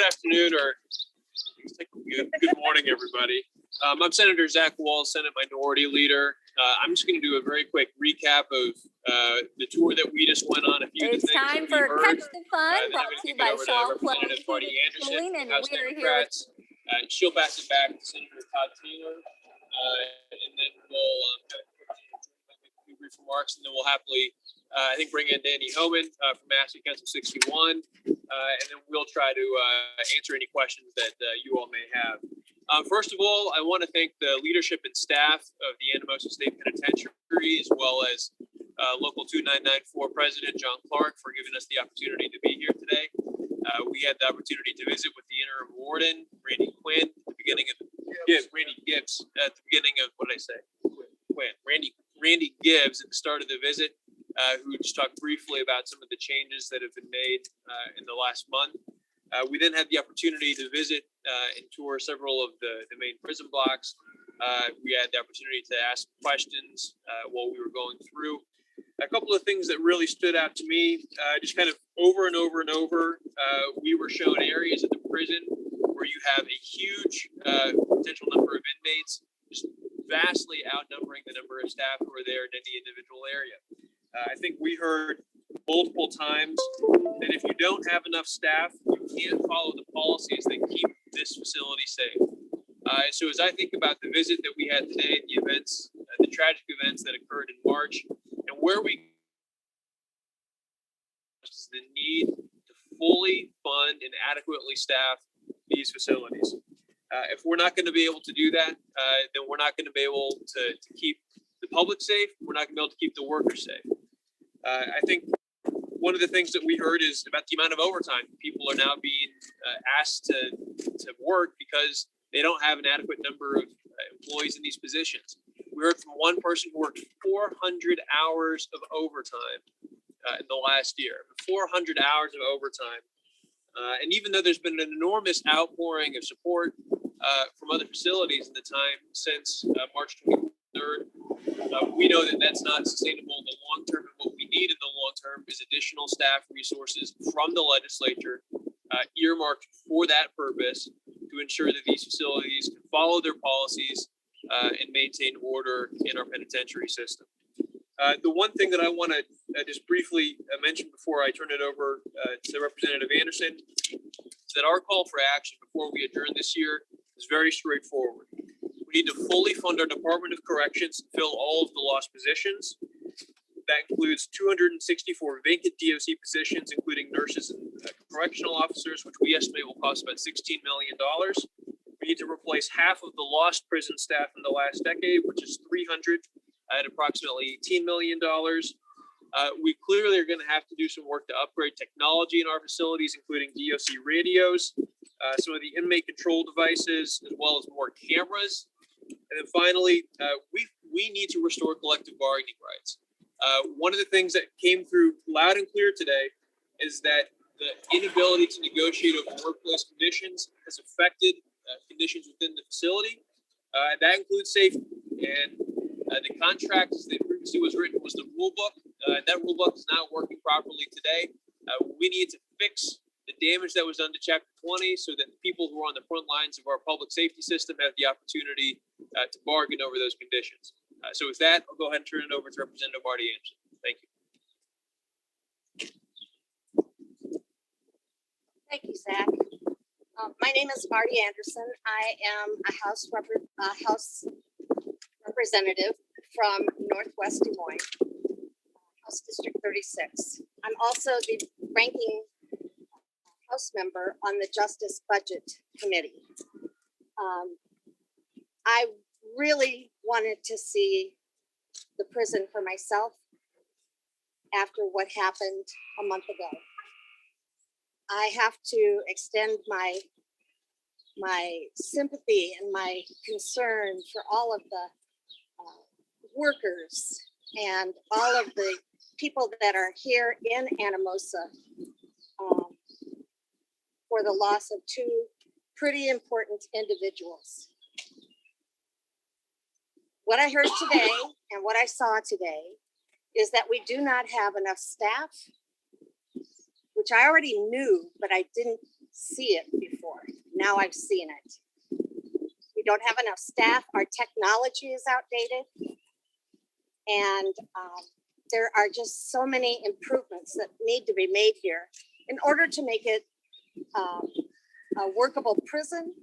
afternoon, or good morning, everybody. I'm Senator Zach Wahls, Senate Minority Leader. I'm just going to do a very quick recap of the tour that we just went on. A few of the things time for Catch the Fun, brought to you by Shaw Representative Marty Anderson, House Democrats. She'll pass it back to Senator Todd Taylor, and then we'll have a few brief remarks, and then we'll happily, I think, bring in Danny Homan from Massey Council 61, and then we'll try to answer any questions that you all may have. First of all, I want to thank the leadership and staff of the Anamosa State Penitentiary, as well as Local 2994 President John Clark, for giving us the opportunity to be here today. We had the opportunity to visit with the interim warden, Randy Quinn, at the beginning of Randy Gibbs at the beginning of, what did I say? Randy Gibbs at the start of the visit, who just talked briefly about some of the changes that have been made in the last month. We then had the opportunity to visit and tour several of the main prison blocks. We had the opportunity to ask questions while we were going through. A couple of things that really stood out to me, just kind of over and over and over, we were shown areas of the prison where you have a huge potential number of inmates, just vastly outnumbering the number of staff who are there in any individual area. I think we heard multiple times that if you don't have enough staff, you can't follow the policies that keep this facility safe. So as I think about the visit that we had today, the events, the tragic events that occurred in March, and where we is the need to fully fund and adequately staff these facilities. If we're not going to be able to do that, then we're not going to be able to keep the public safe. We're not going to be able to keep the workers safe. I think one of the things that we heard is about the amount of overtime people are now being asked to work because they don't have an adequate number of employees in these positions. We heard from one person who worked 400 hours of overtime in the last year, 400 hours of overtime. And even though there's been an enormous outpouring of support from other facilities in the time since March 23rd, we know that that's not sustainable in the long term. And what we need in the long term is additional staff resources from the legislature earmarked for that purpose to ensure that these facilities can follow their policies and maintain order in our penitentiary system. The one thing that I want to just briefly mention before I turn it over to Representative Anderson is that our call for action before we adjourn this year is very straightforward. We need to fully fund our Department of Corrections and fill all of the lost positions. That includes 264 vacant DOC positions, including nurses and correctional officers, which we estimate will cost about $16 million. We need to replace half of the lost prison staff in the last decade, which is 300 at approximately $18 million. We clearly are going to have to do some work to upgrade technology in our facilities, including DOC radios, some of the inmate control devices, as well as more cameras. And then finally, we need to restore collective bargaining rights. One of the things that came through loud and clear today is that the inability to negotiate over workplace conditions has affected conditions within the facility. That includes safety. And the contract, as it previously was written, was the rule book. That rule book is not working properly today. We need to fix the damage that was done to Chapter 20 so that the people who are on the front lines of our public safety system have the opportunity to bargain over those conditions. So with that, I'll go ahead and turn it over to Representative Marty Anderson. Thank you. Thank you, Zach. My name is Marty Anderson. I am a House representative from Northwest Des Moines, House District 36. I'm also the ranking House member on the Justice Budget Committee. I really wanted to see the prison for myself after what happened a month ago. I have to extend my sympathy and my concern for all of the workers and all of the people that are here in Anamosa for the loss of two pretty important individuals. What I heard today and what I saw today is that we do not have enough staff, which I already knew, but I didn't see it before. Now I've seen it. We don't have enough staff. Our technology is outdated. And there are just so many improvements that need to be made here in order to make it a workable prison,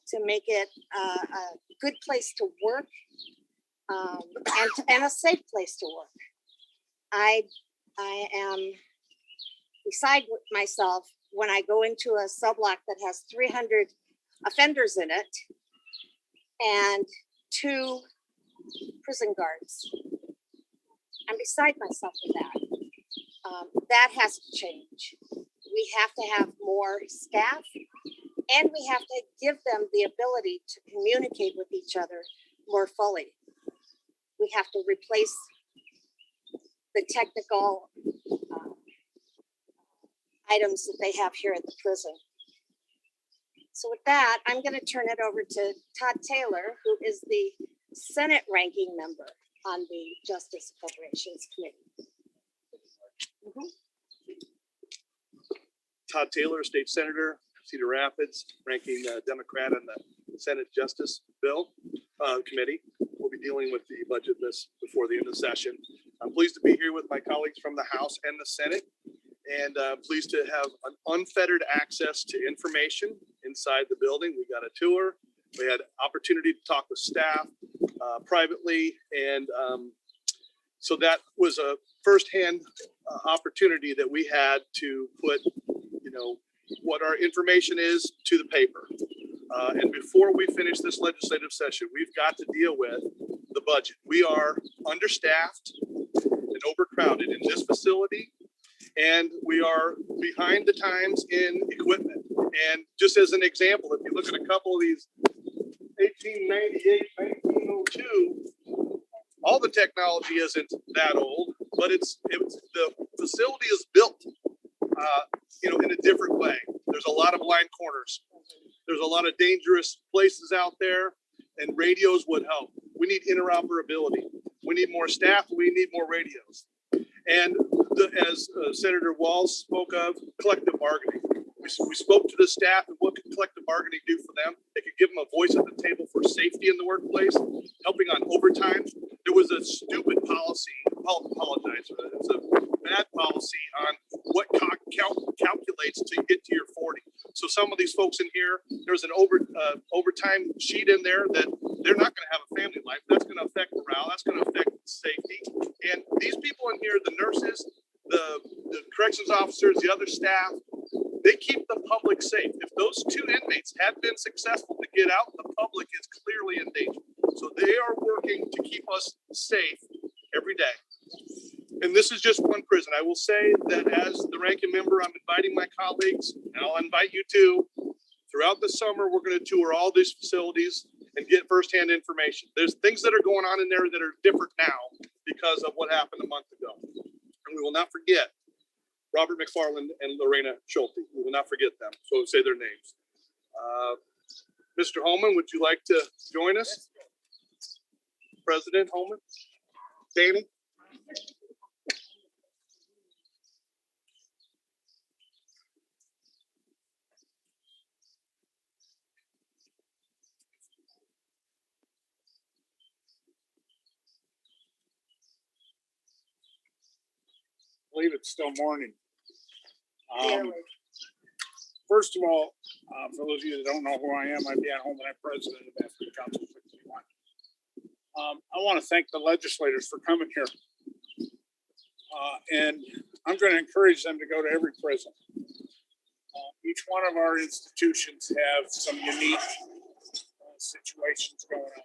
to make it a good place to work, and a safe place to work. I am beside myself when I go into a cell block that has 300 offenders in it and 2 prison guards. I'm beside myself with that. That has to change. We have to have more staff, and we have to give them the ability to communicate with each other more fully. We have to replace the technical items that they have here at the prison. So with that, I'm going to turn it over to Todd Taylor, who is the Senate ranking member on the Justice Appropriations Committee. Todd Taylor, State Senator, Cedar Rapids, ranking Democrat on the Senate Justice Bill Committee. We'll be dealing with the budget list before the end of the session. I'm pleased to be here with my colleagues from the House and the Senate, and pleased to have an unfettered access to information inside the building. We got a tour. We had opportunity to talk with staff privately, and so that was a firsthand opportunity that we had to put, what our information is to the paper. And before we finish this legislative session, we've got to deal with the budget. We are understaffed and overcrowded in this facility, and we are behind the times in equipment. And just as an example, if you look at a couple of these 1898, 1902, all the technology isn't that old, but it's the facility is built, in a different way. There's a lot of blind corners. There's a lot of dangerous places out there, and radios would help. We need interoperability. We need more staff. We need more radios. And as Senator Wahls spoke of, collective bargaining. We spoke to the staff and what could collective bargaining do for them. It could give them a voice at the table for safety in the workplace, helping on overtime. There was a stupid policy. I'll apologize for that. It's a bad policy on what calculates to get to your 40. So some of these folks in here, there's an overtime sheet in there that they're not going to have a family life. That's going to affect morale. That's going to affect safety. And these people in here, the nurses, the corrections officers, the other staff, they keep the public safe. If those 2 inmates had been successful to get out, the public is clearly in danger. So they are working to keep us safe every day. And this is just one prison. I will say that as the ranking member, I'm inviting my colleagues, and I'll invite you too. Throughout the summer, we're going to tour all these facilities and get firsthand information. There's things that are going on in there that are different now because of what happened a month ago. And we will not forget Robert McFarland and Lorena Schulte. We will not forget them. So say their names. Mr. Holman, would you like to join us? President Holman? Danny? I believe it's still morning. Barely. First of all, for those of you that don't know who I am, I'm Dan Holman. I'm president of African Council 61. I want to thank the legislators for coming here. And I'm going to encourage them to go to every prison. Each one of our institutions have some unique situations going on.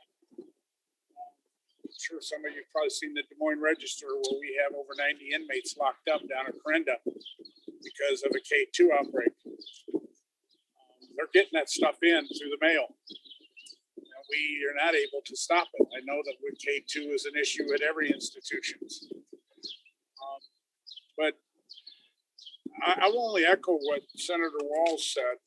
I'm sure some of you have probably seen the Des Moines Register, where we have over 90 inmates locked up down at Corenda because of a K2 outbreak. They're getting that stuff in through the mail. We are not able to stop it. I know that with K2 is an issue at every institution. But I will only echo what Senator Wahls said.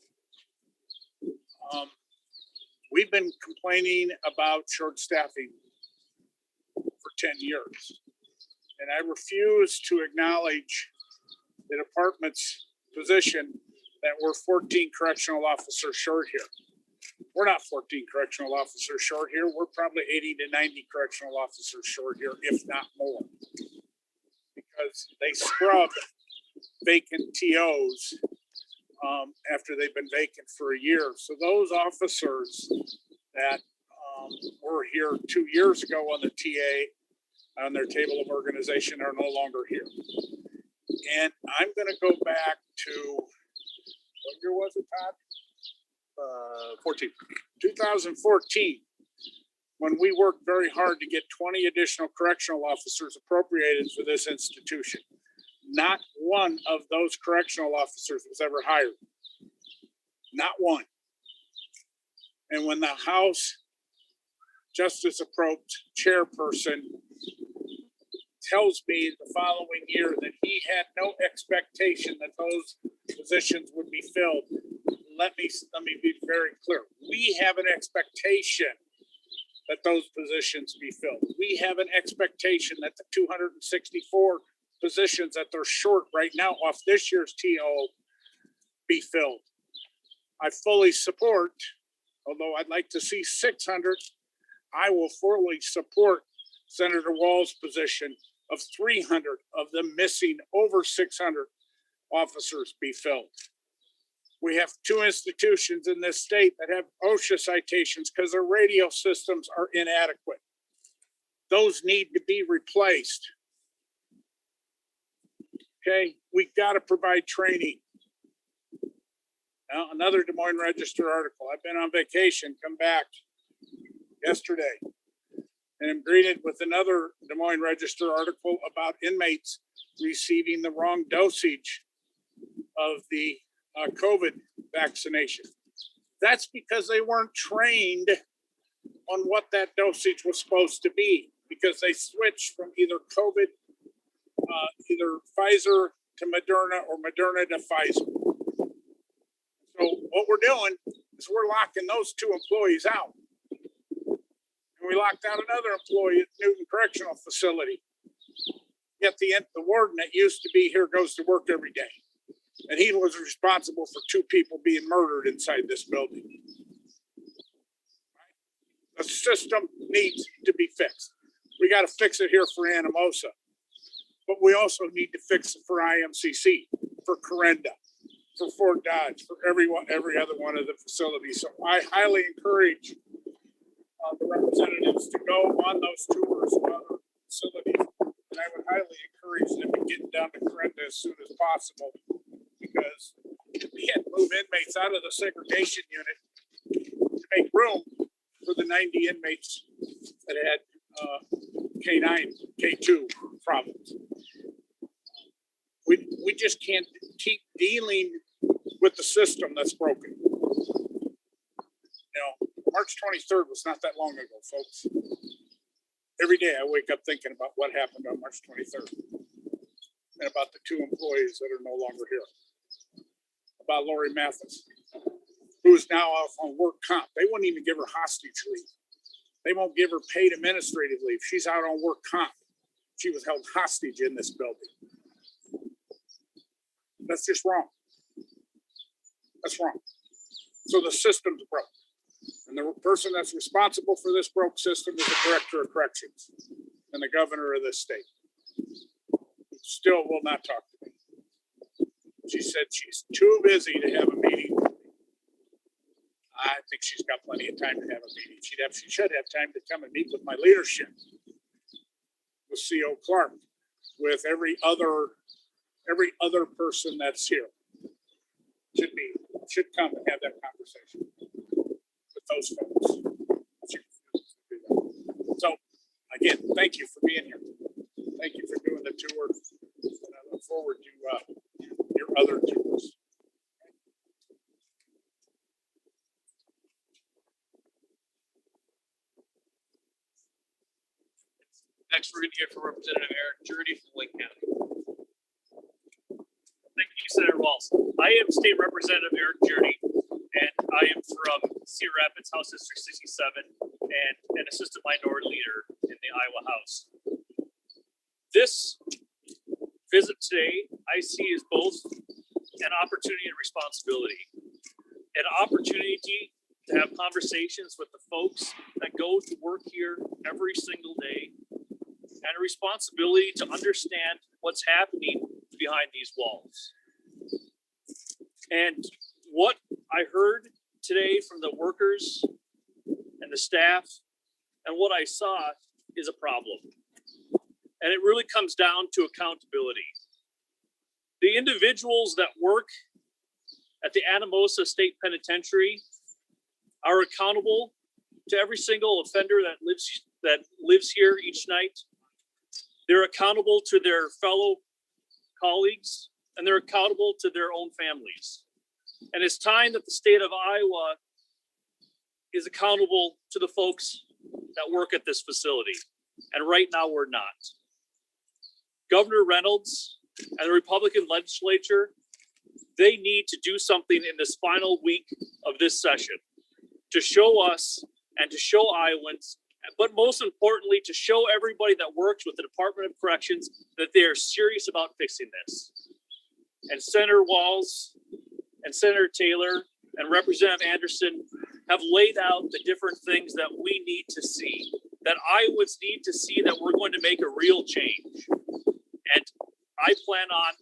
We've been complaining about short staffing for 10 years. And I refuse to acknowledge the department's position that we're 14 correctional officers short here. We're not 14 correctional officers short here. We're probably 80 to 90 correctional officers short here, if not more. Because they scrub vacant TOs after they've been vacant for a year. So those officers that were here 2 years ago on the TA, on their table of organization, are no longer here. And I'm going to go back to, what year was it, Todd? 14. 2014, when we worked very hard to get 20 additional correctional officers appropriated for this institution. Not one of those correctional officers was ever hired. Not one. And when the House Justice Approach chairperson tells me the following year that he had no expectation that those positions would be filled, let me be very clear. We have an expectation that those positions be filled. We have an expectation that the 264 positions that they're short right now off this year's TO be filled. I fully support, although I'd like to see 600, I will fully support Senator Wahls' position of 300 of the missing over 600 officers be filled. We have two institutions in this state that have OSHA citations because their radio systems are inadequate. Those need to be replaced. Okay, we've got to provide training. Now, another Des Moines Register article. I've been on vacation, come back yesterday, and I'm greeted with another Des Moines Register article about inmates receiving the wrong dosage of the COVID vaccination. That's because they weren't trained on what that dosage was supposed to be, because they switched from either COVID, either Pfizer to Moderna or Moderna to Pfizer. So what we're doing is we're locking those two employees out. And we locked out another employee at Newton Correctional Facility. Yet the warden that used to be here goes to work every day. And he was responsible for two people being murdered inside this building. The system needs to be fixed. We got to fix it here for Anamosa. But we also need to fix it for IMCC, for Corenda, for Fort Dodge, for every other one of the facilities. So I highly encourage the representatives to go on those tours of other facilities. And I would highly encourage them to get down to Corenda as soon as possible, because we had to move inmates out of the segregation unit to make room for the 90 inmates that had K9, K2 problems. We just can't keep dealing with the system that's broken. You know, March 23rd was not that long ago, folks. Every day I wake up thinking about what happened on March 23rd and about the two employees that are no longer here. About Lori Mathis, who is now off on work comp. They wouldn't even give her hostage leave. They won't give her paid administrative leave. She's out on work comp. She was held hostage in this building. That's just wrong. That's wrong. So the system's broke. And the person that's responsible for this broke system is the director of corrections and the governor of this state. Still will not talk to me. She said she's too busy to have a meeting. I think she's got plenty of time to have a meeting. She should have time to come and meet with my leadership, with CO Clark, with every other person that's here. Should come and have that conversation with those folks. So again, thank you for being here. Thank you for doing the tour. And I look forward to your other tours. Next, we're going to hear from Representative Eric Jurdy from Lake County. Thank you, Senator Wahls. I am State Representative Eric Jurdy, and I am from Cedar Rapids, House District 67, and an Assistant Minority Leader in the Iowa House. This visit today I see as both an opportunity and responsibility. An opportunity to have conversations with the folks that go to work here every single day, and a responsibility to understand what's happening behind these walls. And what I heard today from the workers and the staff and what I saw is a problem. And it really comes down to accountability. The individuals that work at the Anamosa State Penitentiary are accountable to every single offender that lives here each night. They're accountable to their fellow colleagues, and they're accountable to their own families. And it's time that the state of Iowa is accountable to the folks that work at this facility. And right now we're not. Governor Reynolds and the Republican legislature, they need to do something in this final week of this session to show us and to show Iowans, but most importantly, to show everybody that works with the Department of Corrections that they are serious about fixing this. And Senator Wahls and Senator Taylor and Representative Anderson have laid out the different things that we need to see, that Iowans need to see, that we're going to make a real change. And I plan on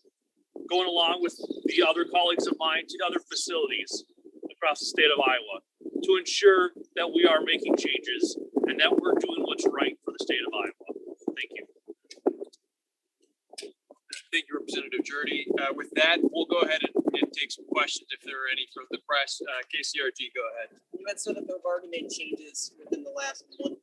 going along with the other colleagues of mine to other facilities across the state of Iowa to ensure that we are making changes and that we're doing what's right for the state of Iowa. Thank you. Thank you, Representative Journey. With that, we'll go ahead and take some questions if there are any from the press. KCRG, go ahead. You had said that there have already made changes within the last month.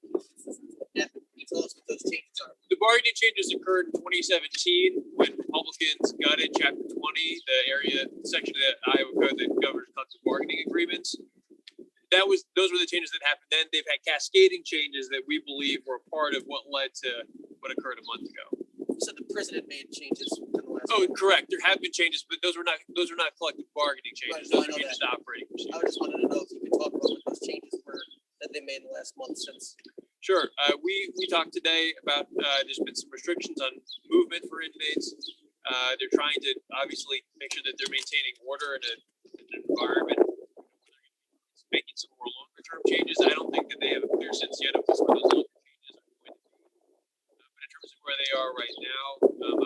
Can you tell us what those changes are? The bargaining changes occurred in 2017 when Republicans gutted Chapter 20, the area section of the Iowa Code that governs collective bargaining agreements. Those were the changes that happened then. They've had cascading changes that we believe were part of what led to what occurred a month ago. You said the president made changes within the last Oh, month. correct. There have been changes, but those are not collective bargaining changes. Right, no, Those I are know changes that. to operating procedures. I just wanted to know if you could talk about what those changes were that they made in the last month since. Sure. We talked today about there's been some restrictions on movement for inmates. They're trying to obviously make sure that they're maintaining order in an environment. Making some more longer term changes. I don't think that they have a clear sense yet of what those longer changes are going to be. But in terms of where they are right now,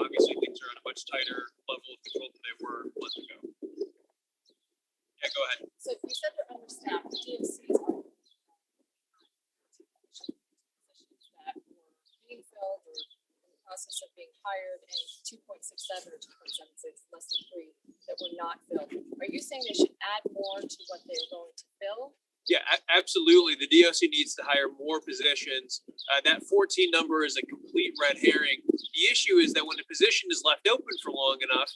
obviously things are on a much tighter level of control than they were a month ago. Yeah, go ahead. So you said they're understaffed. The DOCs are positions that were being filled or in the process of being hired, and 2.67 or 2.76, less than 3, that were not filled. Are you saying they should add more to what they're going to fill? Yeah, absolutely. The DOC needs to hire more positions. That 14 number is a complete red herring. The issue is that when a position is left open for long enough,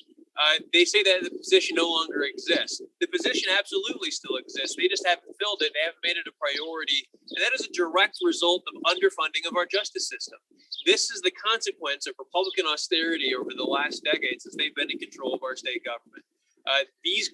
they say that the position no longer exists. The position absolutely still exists. They just haven't filled it. They haven't made it a priority. And that is a direct result of underfunding of our justice system. This is the consequence of Republican austerity over the last decade since they've been in control of our state government. These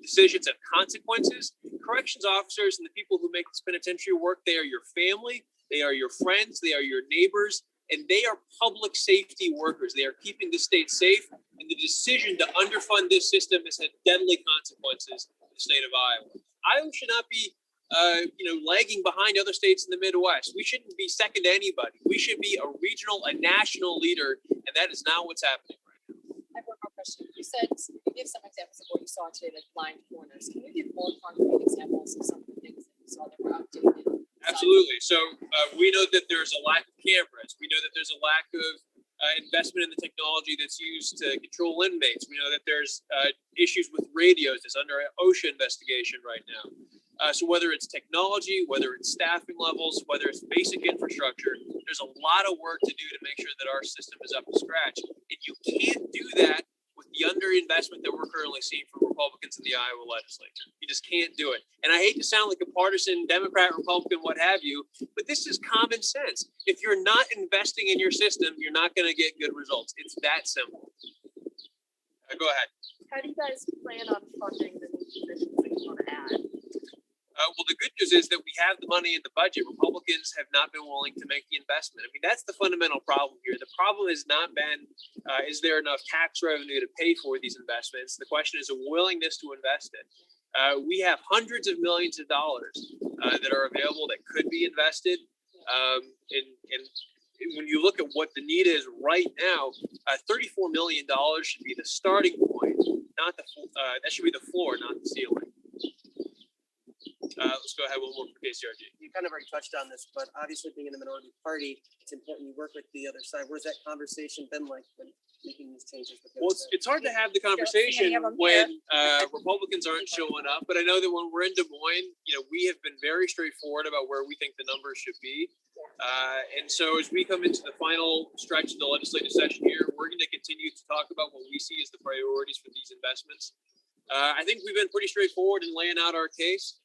decisions have consequences. Corrections officers and the people who make this penitentiary work, they are your family, they are your friends, they are your neighbors, and they are public safety workers. They are keeping the state safe, and the decision to underfund this system has had deadly consequences in the state of Iowa. Iowa should not be lagging behind other states in the Midwest. We shouldn't be second to anybody. We should be a regional, a national leader, and that is not what's happening right now. I have one more question. You said you gave some examples of what you saw today, like blind corners. Can you give more concrete examples of some of the things that you saw that were outdated? Absolutely. So we know that there's a lack of cameras. We know that there's a lack of investment in the technology that's used to control inmates. We know that there's issues with radios that's under OSHA investigation right now. So whether it's technology, whether it's staffing levels, whether it's basic infrastructure, there's a lot of work to do to make sure that our system is up to scratch. And you can't do that with the underinvestment that we're currently seeing from Republicans in the Iowa legislature. You just can't do it. And I hate to sound like a partisan Democrat, Republican, what have you, but this is common sense. If you're not investing in your system, you're not going to get good results. It's that simple. Go ahead. How do you guys plan on funding the new positions that you want to add? Well, the good news is that we have the money in the budget. Republicans have not been willing to make the investment. I mean, that's the fundamental problem here. The problem has not been, is there enough tax revenue to pay for these investments? The question is a willingness to invest it. We have hundreds of millions of dollars that are available that could be invested. And when you look at what the need is right now, $34 million should be the starting point, not the, that should be the floor, not the ceiling. Let's go ahead one more for KCRG. You kind of already touched on this, but obviously being in the minority party, it's important you work with the other side. Where's that conversation been like when making these changes? With the Well, other side? it's hard to have the see any conversation of 'em when Republicans aren't showing up. But I know that when we're in Des Moines, we have been very straightforward about where we think the numbers should be. And so as we come into the final stretch of the legislative session here, we're going to continue to talk about what we see as the priorities for these investments. I think we've been pretty straightforward in laying out our case.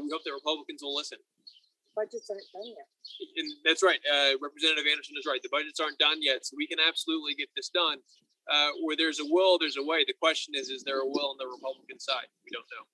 We hope that Republicans will listen. Budgets aren't done yet. And that's right. Representative Anderson is right. The budgets aren't done yet, so we can absolutely get this done. Where there's a will, there's a way. The question is there a will on the Republican side? We don't know.